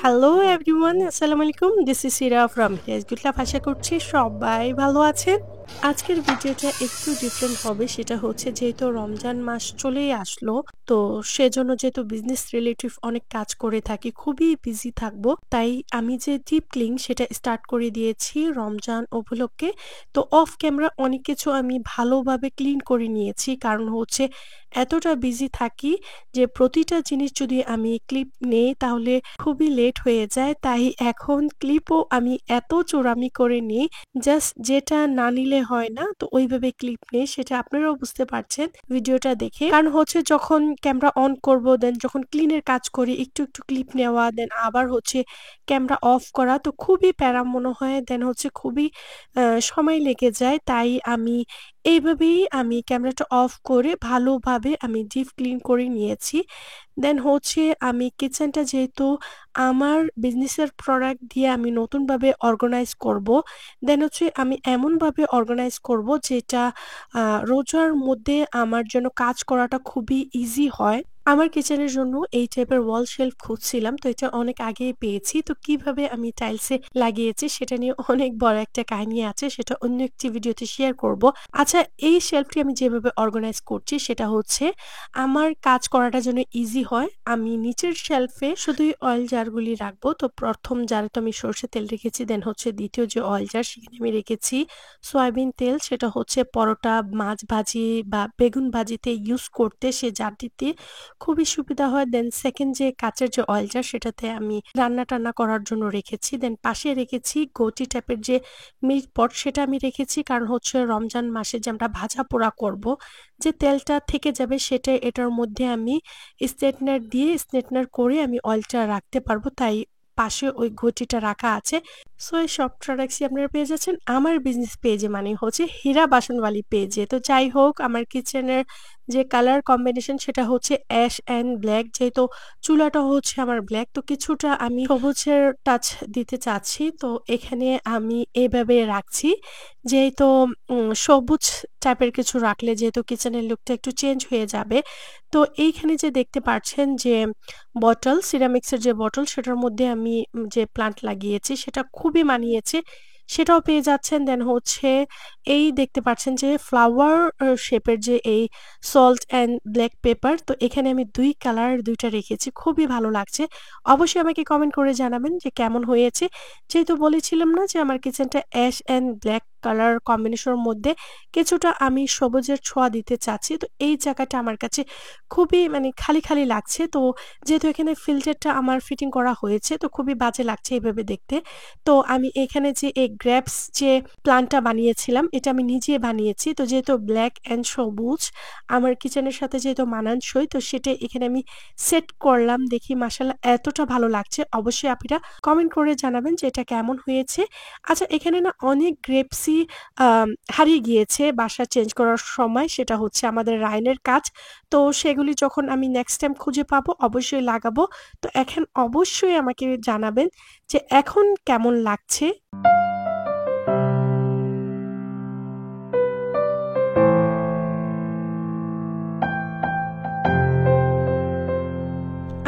Hello everyone, আসসালামু আলাইকুম। This is Sira from হিরাজ গুডলাভ। আশা করছি সবাই ভালো আছেন। আজকের ভিডিওটা একটু ডিফারেন্ট হবে। সেটা হচ্ছে যেহেতু রমজান মাস চলেই আসলো, তো সেজন্য যেহেতু বিজনেস রিলেটিভ অনেক কাজ করে থাকি, খুবই বিজি থাকবো। তাই আমি যে ডিপ ক্লিন সেটা স্টার্ট করে দিয়েছি রমজান উপলক্ষে। তো অফ ক্যামেরা অনেক কিছু আমি ভালোভাবে ক্লিন করে নিয়েছি। কারণ হচ্ছে এতটা বিজি থাকি যে প্রতিটা জিনিস যদি আমি ক্লিপ নেই তাহলে খুবই লেট হয়ে যায়। তাই এখন ক্লিপও আমি এত চোরামি করে নিই, জাস্ট যেটা না নিলে হয় না। তো ওইভাবে ক্লিপ নেই, সেটা আপনারাও বুঝতে পারছেন ভিডিওটা দেখে। কারণ হচ্ছে যখন ক্যামেরা অন করব, দেন যখন ক্লিনের কাজ করি একটু একটু ক্লিপ নেওয়া, দেন আবার হচ্ছে ক্যামেরা অফ করা, তো খুবই প্যারা মনে হয়। দেন হচ্ছে খুবই সময় লেগে যায়। তাই এইভাবেই আমি ক্যামেরাটা অফ করে ভালোভাবে আমি ডিপ ক্লিন করে নিয়েছি। দেন হচ্ছে আমি কিচেনটা যেহেতু আমার বিজনেসের প্রোডাক্ট দিয়ে আমি নতুনভাবে অর্গানাইজ করব। দেন হচ্ছে আমি এমনভাবে অর্গানাইজ করব যেটা রোজার মধ্যে আমার জন্য কাজ করাটা খুবই ইজি হয়। আমার কিচেনের জন্য এই টাইপের ওয়াল শেলফ খুঁজছিলাম, তো এটা অনেক আগেই পেয়েছি। তো কিভাবে আমি টাইলসে লাগিয়েছি সেটা নিয়ে অনেক বড় একটা কাহিনী আছে, সেটা অন্য একটি ভিডিওতে শেয়ার করব। আচ্ছা, এই শেলফটি আমি যেভাবে অর্গানাইজ করছি সেটা হচ্ছে আমার কাজ করাটা যেন ইজি হয়। আমি নিচের শেলফে শুধুই অয়েল জারগুলি রাখবো। তো প্রথম জারে তো আমি সরষের তেল রেখেছি, দেন হচ্ছে দ্বিতীয় যে অয়েল জার সেখানে আমি রেখেছি সয়াবিন তেল। সেটা হচ্ছে পরোটা, মাছ ভাজি বা বেগুন ভাজিতে ইউজ করতে সে জারটিতে খুবই সুবিধা হয়। দেন সেকেন্ড যে কাঁচের যে অয়েল জার সেটাতে আমি রান্না টান্না করার জন্য রেখেছি। দেন পাশে রেখেছি গটি টাইপের যে মিল্ক পট, সেটা আমি রেখেছি কারণ হচ্ছে রমজান মাসে যে আমরা ভাজা পোড়া করব, যে তেলটা থেকে যাবে সেটা এটার মধ্যে আমি স্ট্রেটনার দিয়ে স্ট্রেটনার করে আমি অয়েলটা রাখতে পারবো। তাই পাশে ওই ঘটিটা রাখা আছে। সো এই সব প্রোডাক্টসই আপনারা পেয়ে যাচ্ছেন আমার বিজনেস পেজে, মানে হচ্ছে হীরা বাসনওয়ালি পেজে। তো যাই হোক, আমার কিচেনের যে কালার কম্বিনেশন সেটা হচ্ছে অ্যাশ অ্যান্ড ব্ল্যাক। যেহেতু চুলাটা হচ্ছে আমার ব্ল্যাক, তো কিছুটা আমি সবুজের টাচ দিতে চাচ্ছি। তো এখানে আমি এভাবে রাখছি, যেহেতু সবুজ টাইপের কিছু রাখলে যেহেতু কিচেনের লুকটা একটু চেঞ্জ হয়ে যাবে। তো এইখানে যে দেখতে পাচ্ছেন যে বটল, সিরামিক্সের যে বটল, সেটার মধ্যে আমি যে প্লান্ট লাগিয়েছি সেটা খুবই মানিয়েছে, সেটাও পেয়ে যাচ্ছেন। দেন হচ্ছে এই দেখতে পাচ্ছেন যে ফ্লাওয়ার শেপের যে এই সল্ট অ্যান্ড ব্ল্যাক পেপার, তো এখানে আমি ২ কালার ২ টা রেখেছি। খুবই ভালো লাগছে। অবশ্যই আমাকে কমেন্ট করে জানাবেন যে কেমন হয়েছে। যেহেতু বলেছিলাম না যে আমার কিচেনটা অ্যাশ অ্যান্ড ব্ল্যাক কালার কম্বিনেশনের মধ্যে কিছুটা আমি সবুজের ছোঁয়া দিতে চাচ্ছি। তো এই জায়গাটা আমার কাছে খুবই মানে খালি, খালি লাগছে। তো যেহেতু এখানে ফিল্টারটা আমার ফিটিং করা হয়েছে, তো খুবই বাজে লাগছে এভাবে দেখতে। তো আমি এখানে যে এই গ্রেপস যে প্লান্টটা বানিয়েছিলাম, এটা আমি নিজে বানিয়েছি। তো যেহেতু ব্ল্যাক অ্যান্ড সবুজ আমার কিচেনের সাথে যেহেতু মানানসই, তো সেটা এখানে আমি সেট করলাম। দেখি মাশাআল্লাহ এতটা ভালো লাগছে। অবশ্যই আপনারা কমেন্ট করে জানাবেন যে এটা কেমন হয়েছে। আচ্ছা, এখানে না অনেক গ্রেপসই আম হারিয়ে গিয়েছে বাসা চেঞ্জ করার সময়। সেটা হচ্ছে আমাদের রাইনের কাজ। তো সেগুলি যখন আমি নেক্সট টাইম খুঁজে পাবো অবশ্যই লাগাবো। তো এখন অবশ্যই আমাকে জানাবেন যে এখন কেমন লাগছে?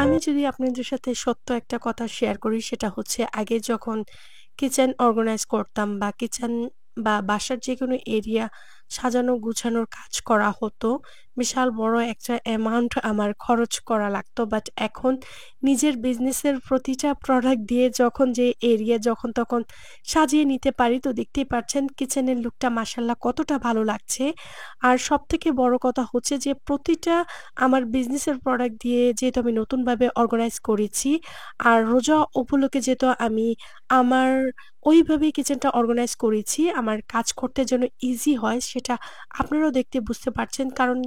আমি যদি আপনাদের সাথে সত্য একটা কথা শেয়ার করি, সেটা হচ্ছে আগে যখন কিচেন অর্গানাইজ করতাম বা কিচেন বা বাসার যেকোনো এরিয়া সাজানো গুছানোর কাজ করা হতো, বিশাল বড় একটা অ্যামাউন্ট আমার খরচ করা লাগতো। বাট এখন নিজের বিজনেসের প্রতিটা প্রোডাক্ট দিয়ে যখন যে এরিয়া যখন তখন সাজিয়ে নিতে পারি, তো দেখতেই পাচ্ছেন কিচেনের লুকটা মাশাআল্লাহ কতটা ভালো লাগছে। আর সবথেকে বড় কথা হচ্ছে যে প্রতিটা আমার বিজনেসের প্রোডাক্ট দিয়ে যেহেতু আমি নতুনভাবে অর্গানাইজ করেছি, আর রোজা উপলক্ষে যেহেতু আমি আমার ওইভাবেই কিচেনটা অর্গানাইজ করেছি আমার কাজ করতে যেন ইজি হয়, সেটা আপনারাও দেখতে বুঝতে পারছেন। কারণ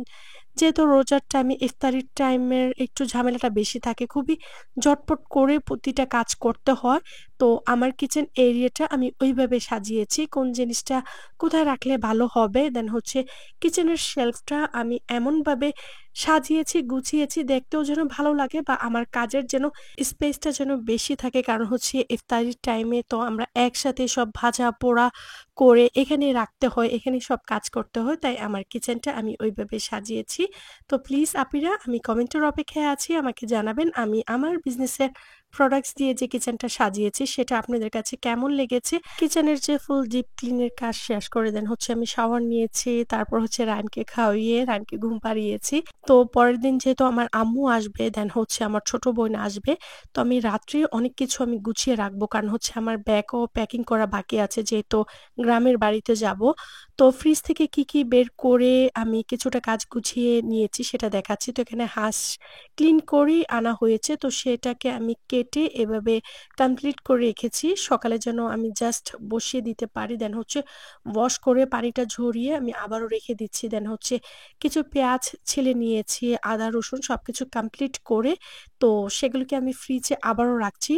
যেহেতু রোজার টাইমে ইফতারির টাইমের একটু ঝামেলাটা বেশি থাকে, খুবই ঝটপট করে প্রতিটা কাজ করতে হয়। তো আমার কিচেন এরিয়াটা আমি ওইভাবে সাজিয়েছি কোন জিনিসটা কোথায় রাখলে ভালো হবে। দেন হচ্ছে কিচেনের শেলফটা আমি এমনভাবে সাজিয়েছি, গুছিয়েছি দেখতেও যেন ভালো লাগে বা আমার কাজের যেন স্পেসটা যেন বেশি থাকে। কারণ হচ্ছে ইফতারির টাইমে তো আমরা একসাথে সব ভাজা পোড়া করে এখানে রাখতে হয়, এখানেই সব কাজ করতে হয়। তাই আমার কিচেনটা আমি ওইভাবে সাজিয়েছি। তো প্লিজ আপিরা, আমি কমেন্টের অপেক্ষায় আছি। আমাকে জানাবেন আমি আমার বিজনেসের প্রোডাক্টস দিয়ে যে কিচেনটা সাজিয়েছি সেটা আপনাদের কাছে কেমন লেগেছে? কিচেনের যে ফুল ডিপ ক্লিন এর কাজ শেষ করে দেন হচ্ছে আমি শাওয়ার নিয়েছি। তারপর হচ্ছে রায়ানকে খাওয়িয়ে রায়ানকে ঘুম পাড়িয়েছি। তো পরের দিন যেহেতু আমার আম্মু আসবে, দেন হচ্ছে আমার ছোট বোন আসবে। তো আমি রাত্রে অনেক কিছু আমি গুছিয়ে রাখবো। কারণ হচ্ছে আমার ব্যাগও প্যাকিং করা বাকি আছে যেহেতু গ্রামের বাড়িতে যাবো। তো ফ্রিজ থেকে কি বের করে আমি কিছুটা কাজ গুছিয়ে নিয়েছি সেটা দেখাচ্ছি। তো এখানে হাঁস ক্লিন করেই আনা হয়েছে। তো সেটাকে আমি কেটে এভাবে কমপ্লিট করে রেখেছি। সকালে যেন আমি জাস্ট বসিয়ে দিতে পারি। দেন হচ্ছে ওয়াশ করে পানিটা ঝরিয়ে আমি আবারও রেখে দিচ্ছি। দেন হচ্ছে কিছু পেঁয়াজ ছিলে নিয়েছি, আদা, রসুন সবকিছু কমপ্লিট করে তো সেগুলোকে আমি ফ্রিজে আবারও রাখছি।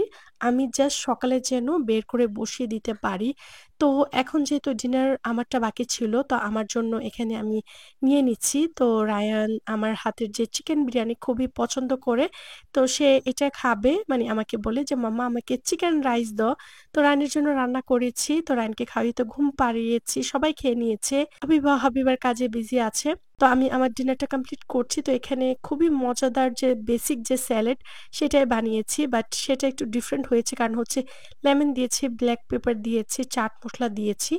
আমি জাস্ট সকালে যেন বের করে বসিয়ে দিতে পারি। তো এখন যেহেতু ডিনার আমারটা বাকি ছিল, তো আমার জন্য এখানে আমি নিয়ে নিচ্ছি। তো রায়ান আমার হাতের যে চিকেন বিরিয়ানি খুবই পছন্দ করে। তো সে এটা খাবে মানে আমাকে বলে যে, "মাম্মা আমাকে চিকেন রাইস দাও।" তো রায়ানের জন্য রান্না করেছি। তো রায়ানকে খাইয়ে তো ঘুম পাড়িয়েছি। সবাই খেয়ে নিয়েছে। হাবিবার কাজে বিজি আছে। তো আমি আমার ডিনারটা কমপ্লিট করছি। তো এখানে খুবই মজাদার যে বেসিক যে স্যালাড সেটাই বানিয়েছি। বাট সেটা একটু ডিফারেন্ট হয়েছে। কারণ হচ্ছে লেমন দিয়েছি, ব্লাক পেপার দিয়েছি, চাট মসলা দিয়েছি।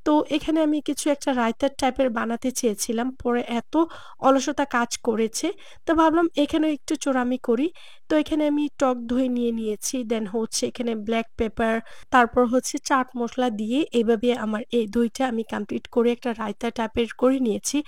তো এখানে আমি কিছু একটা রায়তার টাইপের বানাতে চেয়েছিলাম। পরে এত অলসতা কাজ করেছে। তো ভাবলাম এখানেও একটু চোরামি করি। তো এখানে আমি টক দই নিয়ে নিয়েছি। দেন হচ্ছে এখানে ব্লাক পেপার, তারপর হচ্ছে চাট মসলা দিয়ে এভাবে আমার এই দইটা আমি কমপ্লিট করে একটা রায়তা টাইপের করে নিয়েছি।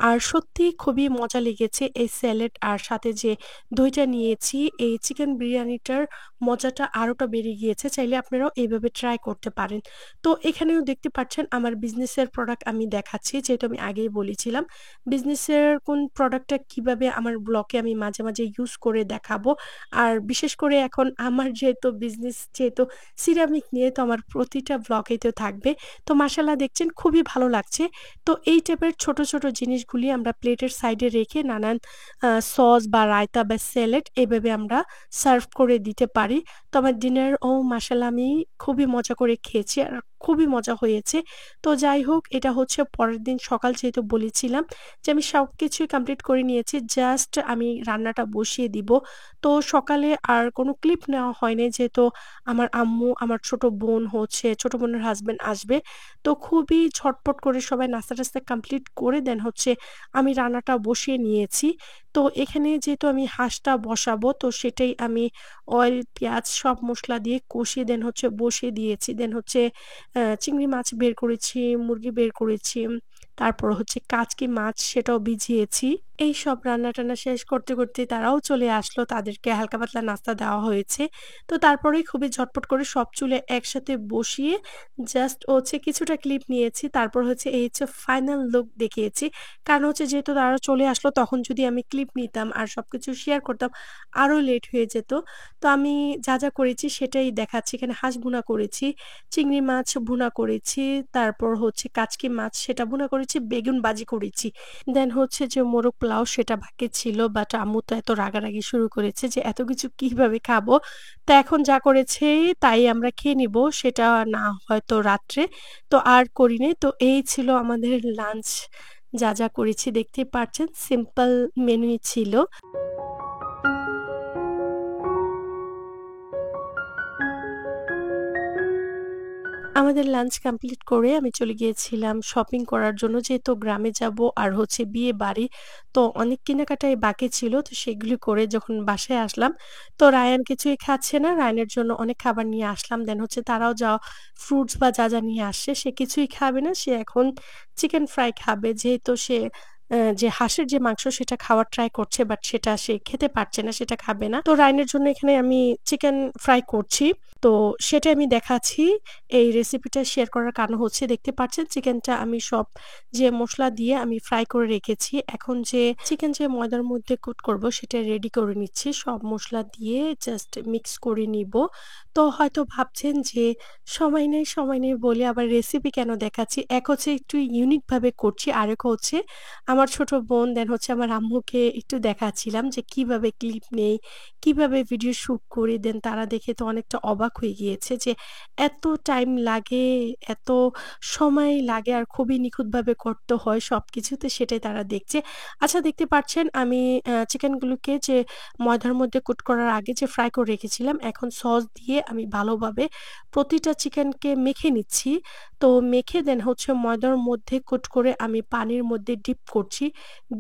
আর সত্যিই খুবই মজা লেগেছে এই স্যালাড আর সাথে যে দইটা নিয়েছি, এই চিকেন বিরিয়ানিটার মজাটা আরোটা বেড়ে গিয়েছে। চাইলে আপনারাও এভাবে ট্রাই করতে পারেন। তো এখানেও দেখতে পাচ্ছেন আমার বিজনেসের প্রোডাক্ট আমি দেখাচ্ছি যেহেতু আমি আগেই বলেছিলাম। বিজনেসের কোন প্রোডাক্টটা কিভাবে আমার ব্লগে আমি মাঝে ইউজ করে দেখাবো। আর বিশেষ করে এখন আমার যেহেতু বিজনেস যেহেতু সিরামিক নিয়ে তো আমার প্রতিটা ব্লগেই তো থাকবে। তো মাশাআল্লাহ দেখছেন খুবই ভালো লাগছে। তো এই টাইপের ছোট জিনিসগুলি আমরা প্লেটের সাইডে রেখে নানান সস বা রায়তা বা স্যালাড এভাবে আমরা সার্ভ করে দিতে পারি। তো আমার ডিনারও মাশাআল্লাহ আমি খুবই মজা করে খেয়েছি আর খুবই মজা হয়েছে। তো যাই হোক এটা হচ্ছে পরের দিন সকাল যেহেতু বলেছিলাম যে আমি সবকিছুই কমপ্লিট করে নিয়েছি। জাস্ট আমি রান্নাটা বসিয়ে দিব। তো সকালে আর কোনো ক্লিপ নেওয়া হয়নি যেহেতু আমার আম্মু, আমার ছোট বোন হচ্ছে ছোট বোনের হাসব্যান্ড আসবে। তো খুবই ঝটপট করে সবাই নাস্তা-টাস্তা কমপ্লিট করে দেন হচ্ছে আমি রান্নাটা বসিয়ে নিয়েছি। তো এখানে যেহেতু আমি হাঁসটা বসাবো তো সেটাই আমি অয়েল, পেঁয়াজ সব মসলা দিয়ে কষিয়ে দেন হচ্ছে বসিয়ে দিয়েছি। দেন হচ্ছে চিংড়ি মাছ বের করেছি, মুরগি বের করেছি। তারপর হচ্ছে কাচকি মাছ সেটাও ভিজিয়েছি। এইসব রান্না-টান্না শেষ করতে তারাও চলে আসলো। তাদেরকে হালকা পাতলা নাস্তা দেওয়া হয়েছে। তো তারপরেই খুবই ঝটপট করে সব চুলে একসাথে বসিয়ে জাস্ট হচ্ছে কিছুটা ক্লিপ নিয়েছি। তারপর হচ্ছে এই হচ্ছে ফাইনাল লুক দেখিয়েছি। কারণ হচ্ছে যেহেতু তারা চলে আসলো তখন যদি আমি ক্লিপ নিতাম আর সবকিছু শেয়ার করতাম আরো লেট হয়ে যেত। তো আমি যা করেছি সেটাই দেখাচ্ছি। এখানে হাঁস ভুনা করেছি, চিংড়ি মাছ ভুনা করেছি, তারপর হচ্ছে কাচকি মাছ সেটা ভুনা করেছি, বেগুন ভাজি করেছি। দেন হচ্ছে যে মোরগ পোলাও সেটা বাকি ছিল। বাট আম্মু তো এত রাগারাগি শুরু করেছে যে এত কিছু কিভাবে খাবো? তো এখন যা করেছে তাই আমরা খেয়ে নিবো। সেটা না হয়তো রাত্রে। তো আর করি নাই। তো এই ছিল আমাদের লাঞ্চ। যা করেছি দেখতেই পারছেন সিম্পল মেনুই ছিল। আমাদের লাঞ্চ কমপ্লিট করে আমি চলে গিয়েছিলাম শপিং করার জন্য। যেহেতু গ্রামে যাবো আর হচ্ছে বিয়ে বাড়ি। তো অনেক কেনাকাটাই বাকি ছিল। তো সেগুলি করে যখন বাসায় আসলাম, তো রায়ান কিছুই খাচ্ছে না। রায়ানের জন্য অনেক খাবার নিয়ে আসলাম। দেন হচ্ছে তারাও যা ফ্রুটস বা যা নিয়ে আসছে সে কিছুই খাবে না। সে এখন চিকেন ফ্রাই খাবে। যেহেতু সে যে হাঁসের যে মাংস সেটা খাওয়ার ট্রাই করছে বাট সেটা সে খেতে পারছে না, সেটা খাবে না। তো রায়ানের জন্য এখানে আমি চিকেন ফ্রাই করছি। তো সেটা আমি দেখাচ্ছি। এই রেসিপিটা শেয়ার করার কারণ হচ্ছে দেখতে পাচ্ছেন চিকেনটা আমি সব যে মসলা দিয়ে আমি ফ্রাই করে রেখেছি। এখন যে চিকেন যে ময়দার মধ্যে কোট করব সেটা রেডি করে নিচ্ছি। সব মসলা দিয়ে জাস্ট মিক্স করে নিব। তো হয়তো ভাবছেন যে সময় নেই বলে আবার রেসিপি কেন দেখাচ্ছি? এক হচ্ছে একটু ইউনিক ভাবে করছি। আরেক হচ্ছে আমার ছোট বোন দেন হচ্ছে আমার আম্মুকে একটু দেখাচ্ছিলাম যে কিভাবে ক্লিপ নেই, কিভাবে ভিডিও শুট করি। দেন তারা দেখে তো অনেকটা অবাক হয়ে গিয়েছে যে এত টাইম টাইম লাগে, এত সময় লাগে আর খুবই নিখুঁতভাবে করতে হয় সবকিছুতে সেটাই তারা দেখছে। আচ্ছা দেখতে পাচ্ছেন আমি চিকেনগুলোকে যে ময়দার মধ্যে কোট করার আগে যে ফ্রাই করে রেখেছিলাম এখন সস দিয়ে আমি ভালোভাবে প্রতিটা চিকেনকে মেখে নিচ্ছি। তো মেখে দেন হচ্ছে ময়দার মধ্যে কোট করে আমি পানির মধ্যে ডিপ করছি।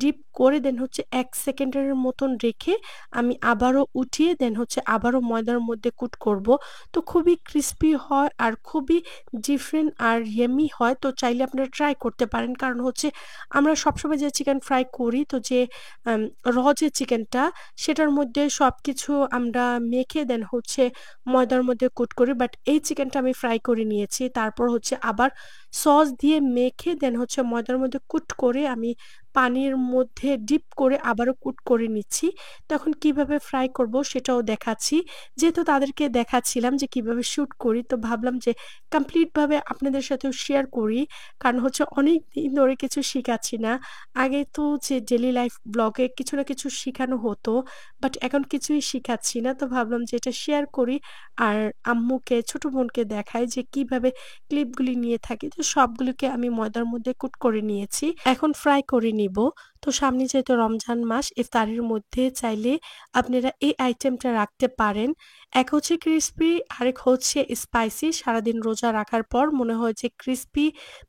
ডিপ করে দেন হচ্ছে ১ সেকেন্ডের মতন রেখে আমি আবারও উঠিয়ে দেন হচ্ছে আবারও ময়দার মধ্যে কুট করব। তো খুবই ক্রিসপি হয় আর খুবই ডিফারেন্ট আর ইয়াম্মি হয়। তো চাইলে আপনারা ট্রাই করতে পারেন। কারণ হচ্ছে আমরা সবসময় যে চিকেন ফ্রাই করি তো যে আম যে চিকেনটা সেটার মধ্যে সবকিছু আমরা মেখে দেন হচ্ছে ময়দার মধ্যে কুট করি। বাট এই চিকেনটা আমি ফ্রাই করে নিয়েছি। তারপর হচ্ছে আবার সস দিয়ে মেখে দেন হচ্ছে ময়দার মধ্যে কুট করে আমি পানির মধ্যে ডিপ করে আবারও কুট করে নিচ্ছি। তখন কিভাবে ফ্রাই করব সেটাও দেখাচ্ছি। যেহেতু তাদেরকে দেখাচ্ছিলাম যে কিভাবে শুট করি তো ভাবলাম যে কমপ্লিট ভাবে আপনাদের সাথেও শেয়ার করি। কারণ হচ্ছে অনেকদিন ধরে কিছু শিখাচ্ছি না। আগে তো যে ডেইলি লাইফ ব্লগে কিছু না কিছু শিখানো হতো। বাট এখন কিছুই শিখাচ্ছি না। তো ভাবলাম যে এটা শেয়ার করি। আর আম্মুকে, ছোট বোনকে দেখাই যে কিভাবে ক্লিপগুলি নিয়ে থাকি। তো সবগুলোকে আমি ময়দার মধ্যে কুট করে নিয়েছি। এখন ফ্রাই করে নিব। তো সামনে যেহেতু রমজান মাস ইফতারির মধ্যে চাইলে আপনারা এই আইটেমটা রাখতে পারেন। এক হচ্ছে ক্রিসপি, আরেক হচ্ছে স্পাইসি। সারাদিন রোজা রাখার পর মনে হয় যে ক্রিসপি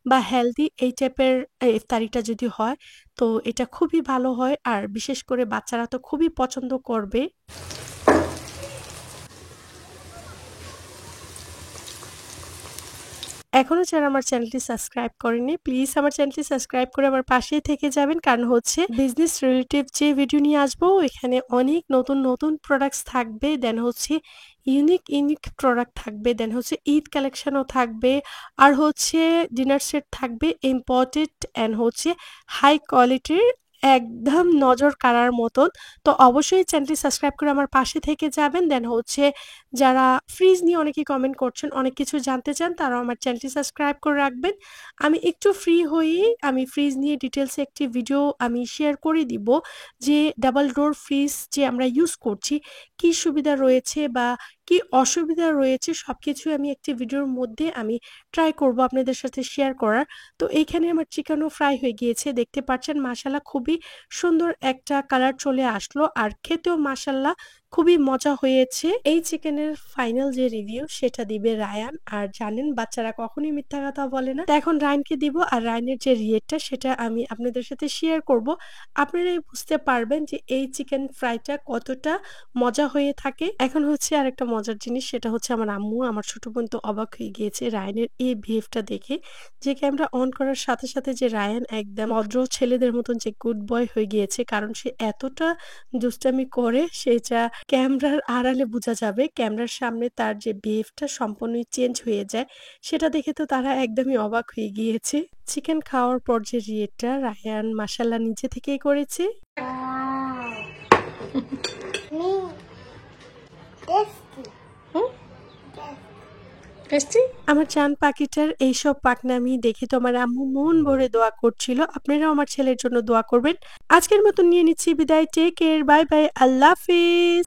বা হেলদি এই টাইপের ইফতারিটা যদি হয় তো এটা খুবই ভালো হয় আর বিশেষ করে বাচ্চারা তো খুবই পছন্দ করবে। এখনো যারা আমার চ্যানেলটি সাবস্ক্রাইব করেনি প্লিজ আমার চ্যানেলটি সাবস্ক্রাইব করে আমার পাশেই থেকে যাবেন। কারণ হচ্ছে বিজনেস রিলেটেড যে ভিডিও নিয়ে আসবো এখানে অনেক নতুন প্রোডাক্টস থাকবে। দেন হচ্ছে ইউনিক প্রোডাক্ট থাকবে। দেন হচ্ছে ঈদ কালেকশনও থাকবে। আর হচ্ছে ডিনার সেট থাকবে ইম্পোর্টেড অ্যান্ড হচ্ছে হাই কোয়ালিটির একদম নজর কাড়ার মতন। তো অবশ্যই চ্যানেলটি সাবস্ক্রাইব করে আমার পাশে থেকে যাবেন। দেন হচ্ছে যারা ফ্রিজ নিয়ে অনেকেই কমেন্ট করছেন, অনেক কিছু জানতে চান, তারাও আমার চ্যানেলটি সাবস্ক্রাইব করে রাখবেন। আমি একটু ফ্রি হয়েই আমি ফ্রিজ নিয়ে ডিটেইলসে একটি ভিডিও আমি শেয়ার করে দিব যে ডাবল ডোর ফ্রিজ যে আমরা ইউজ করছি, কি সুবিধা রয়েছে বা কি অসুবিধা রয়েছে সবকিছু আমি একটি ভিডিওর মধ্যে আমি ট্রাই করব আপনাদের সাথে শেয়ার করার। তো এইখানে আমার চিকেনও ফ্রাই হয়ে গিয়েছে। দেখতে পাচ্ছেন মাশাআল্লাহ খুবই সুন্দর একটা কালার চলে আসলো আর খেতেও মাশাআল্লাহ খুবই মজা হয়েছে। এই চিকেনের ফাইনাল যে রিভিউ সেটা দিবে রায়ান। আর জানেন বাচ্চারা কখনোই মিথ্যা কথা বলে না। তো এখন রায়ানকে দিব আর রায়ানের যে রিয়েক্টটা সেটা আমি আপনাদের সাথে শেয়ার করব। আপনারাই বুঝতে পারবেন যে এই চিকেন ফ্রাইটা কতটা মজা হয়ে থাকে। এখন হচ্ছে আরেকটা মজার জিনিস সেটা হচ্ছে আমার আম্মু, আমার ছোট বোন তো অবাক হয়ে গিয়েছে রায়ানের এই বিহেভটা দেখে। যে ক্যামেরা অন করার সাথে যে রায়ান একদম ভদ্র ছেলেদের মতন যে গুড বয় হয়ে গিয়েছে। কারণ সে এতটা দুষ্টামি করে সেটা ক্যামেরার আড়ালে বোঝা যাবে। ক্যামেরার সামনে তার যে বিহেভটা সম্পূর্ণই চেঞ্জ হয়ে যায়। সেটা দেখে তো তারা একদমই অবাক হয়ে গিয়েছে। চিকেন খাওয়ার পর যে রিয়েক্টটা রায়ান মাশাআল্লাহ নিজে থেকেই করেছে। হুম? টেস্টি? আমার জান পাখিটার এইসব পাকনামি দেখে তো আমার আম্মু মন ভরে দোয়া করছিল। আপনারাও আমার ছেলের জন্য দোয়া করবেন। আজকের মতো নিয়ে নিচ্ছি বিদায়। Take care. Bye bye. আল্লাহ হাফেজ।